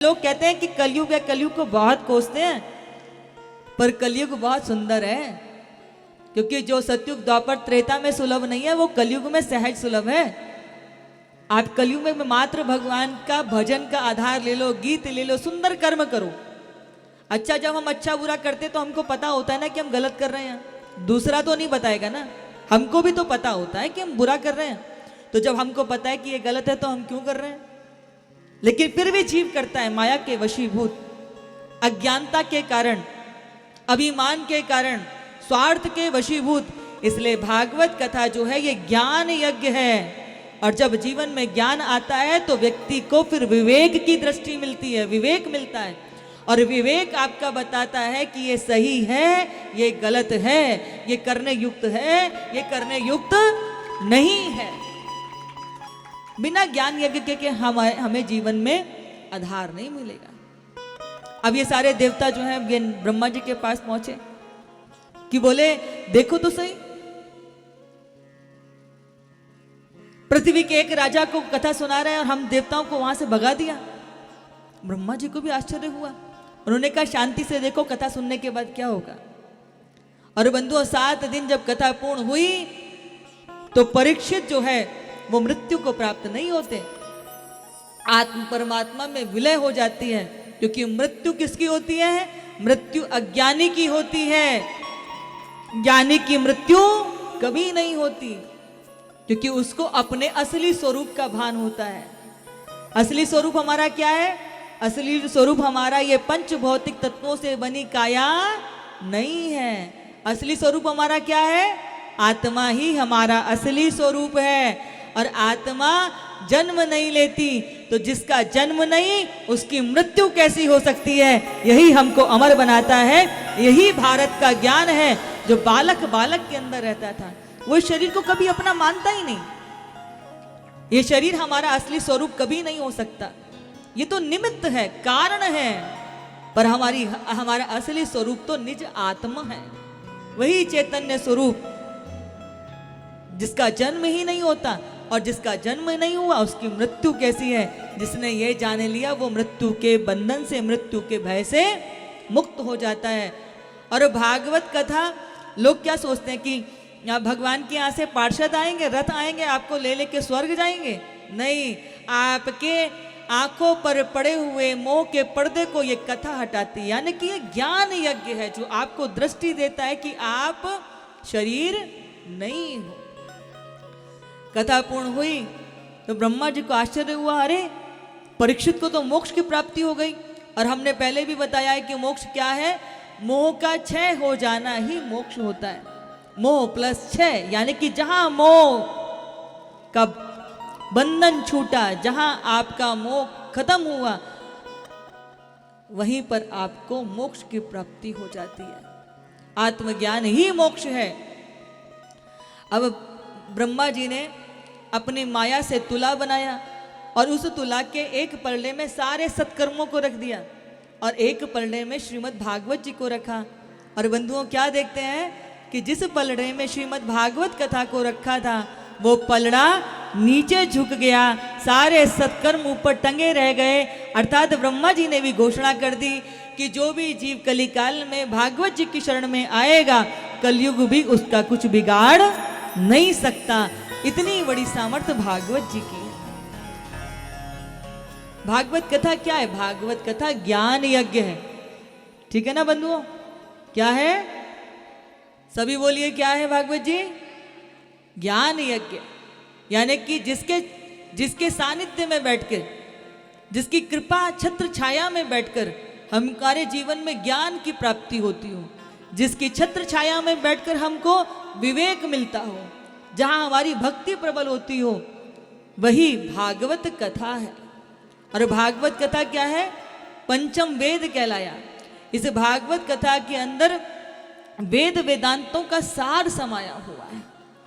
लोग कहते हैं कि कलयुग है, कलयुग को बहुत कोसते हैं, पर कलयुग बहुत सुंदर है, क्योंकि जो सतयुग द्वापर त्रेता में सुलभ नहीं है वो कलयुग में सहज सुलभ है। आप कलयुग में मात्र भगवान का भजन का आधार ले लो, गीत ले लो, सुंदर कर्म करो। अच्छा, जब हम अच्छा बुरा करते तो हमको पता होता है ना कि हम गलत कर रहे हैं, दूसरा तो नहीं बताएगा ना, हमको भी तो पता होता है कि हम बुरा कर रहे हैं। तो जब हमको पता है कि ये गलत है तो हम क्यों कर रहे हैं? लेकिन फिर भी जीव करता है, माया के वशीभूत, अज्ञानता के कारण, अभिमान के कारण, स्वार्थ के वशीभूत। इसलिए भागवत कथा जो है ये ज्ञान यज्ञ है, और जब जीवन में ज्ञान आता है तो व्यक्ति को फिर विवेक की दृष्टि मिलती है, विवेक मिलता है, और विवेक आपका बताता है कि ये सही है, ये गलत है, ये करने युक्त है, ये करने युक्त नहीं है। बिना ज्ञान यज्ञ के हमें जीवन में आधार नहीं मिलेगा। अब ये सारे देवता जो हैं ये ब्रह्मा जी के पास पहुंचे कि बोले देखो तो सही, पृथ्वी के एक राजा को कथा सुना रहे हैं और हम देवताओं को वहां से भगा दिया। ब्रह्मा जी को भी आश्चर्य हुआ, उन्होंने कहा शांति से देखो कथा सुनने के बाद क्या होगा। और बंधुओं 7 दिन जब कथा पूर्ण हुई तो परीक्षित जो है वो मृत्यु को प्राप्त नहीं होते, आत्म परमात्मा में विलय हो जाती है। क्योंकि मृत्यु किसकी होती है? मृत्यु अज्ञानी की होती है, ज्ञानी की मृत्यु कभी नहीं होती, क्योंकि उसको अपने असली स्वरूप का भान होता है। असली स्वरूप हमारा क्या है? असली स्वरूप हमारा ये पंच भौतिक तत्वों से बनी काया नहीं है। असली स्वरूप हमारा क्या है? आत्मा ही हमारा असली स्वरूप है। और आत्मा जन्म नहीं लेती, तो जिसका जन्म नहीं उसकी मृत्यु कैसी हो सकती है? यही हमको अमर बनाता है, यही भारत का ज्ञान है। जो बालक बालक के अंदर रहता था वो इस शरीर को कभी अपना मानता ही नहीं। ये शरीर हमारा असली स्वरूप कभी नहीं हो सकता, ये तो निमित्त है, कारण है, पर हमारा असली स्वरूप तो निज आत्मा है, वही चैतन्य स्वरूप जिसका जन्म ही नहीं होता। और जिसका जन्म नहीं हुआ उसकी मृत्यु कैसी है? जिसने ये जान लिया वो मृत्यु के बंधन से, मृत्यु के भय से मुक्त हो जाता है। और भागवत कथा लोग क्या सोचते हैं कि भगवान के यहाँ से पार्षद आएंगे, रथ आएंगे, आपको ले लेके स्वर्ग जाएंगे। नहीं, आपके आंखों पर पड़े हुए मोह के पर्दे को ये कथा हटाती है। यानी कि ये ज्ञान यज्ञ है जो आपको दृष्टि देता है कि आप शरीर नहीं हो। कथा पूर्ण हुई तो ब्रह्मा जी को आश्चर्य हुआ, अरे परीक्षित को तो मोक्ष की प्राप्ति हो गई। और हमने पहले भी बताया है कि मोक्ष क्या है? मोह का क्षय हो जाना ही मोक्ष होता है। मोह प्लस क्षय, यानी कि जहां मोह का बंधन छूटा, जहां आपका मोह खत्म हुआ, वहीं पर आपको मोक्ष की प्राप्ति हो जाती है। आत्मज्ञान ही मोक्ष है। अब ब्रह्मा जी ने अपनी माया से तुला बनाया और उस तुला के एक पलड़े में सारे सत्कर्मों को रख दिया और एक पलड़े में श्रीमद् भागवत जी को रखा। और बंधुओं क्या देखते हैं कि जिस पलड़े में श्रीमद् भागवत कथा को रखा था वो पलड़ा नीचे झुक गया, सारे सत्कर्म ऊपर टंगे रह गए। अर्थात ब्रह्मा जी ने भी घोषणा कर दी कि जो भी जीव कलिकाल में भागवत जी की शरण में आएगा कलयुग भी उसका कुछ बिगाड़ नहीं सकता। इतनी बड़ी सामर्थ्य भागवत जी की है। भागवत कथा क्या है? भागवत कथा ज्ञान यज्ञ है। ठीक है ना बंधुओं? क्या है? सभी बोलिए क्या है भागवत जी? ज्ञान यज्ञ। यानी कि जिसके सानिध्य में बैठकर, जिसकी कृपा छत्र छाया में बैठकर हमारे जीवन में ज्ञान की प्राप्ति होती हो, जिसकी छत्र छाया में बैठकर हमको विवेक मिलता हो, जहां हमारी भक्ति प्रबल होती हो, वही भागवत कथा है। और भागवत कथा क्या है? पंचम वेद कहलाया। इस भागवत कथा के अंदर वेद वेदांतों का सार समाया हुआ है।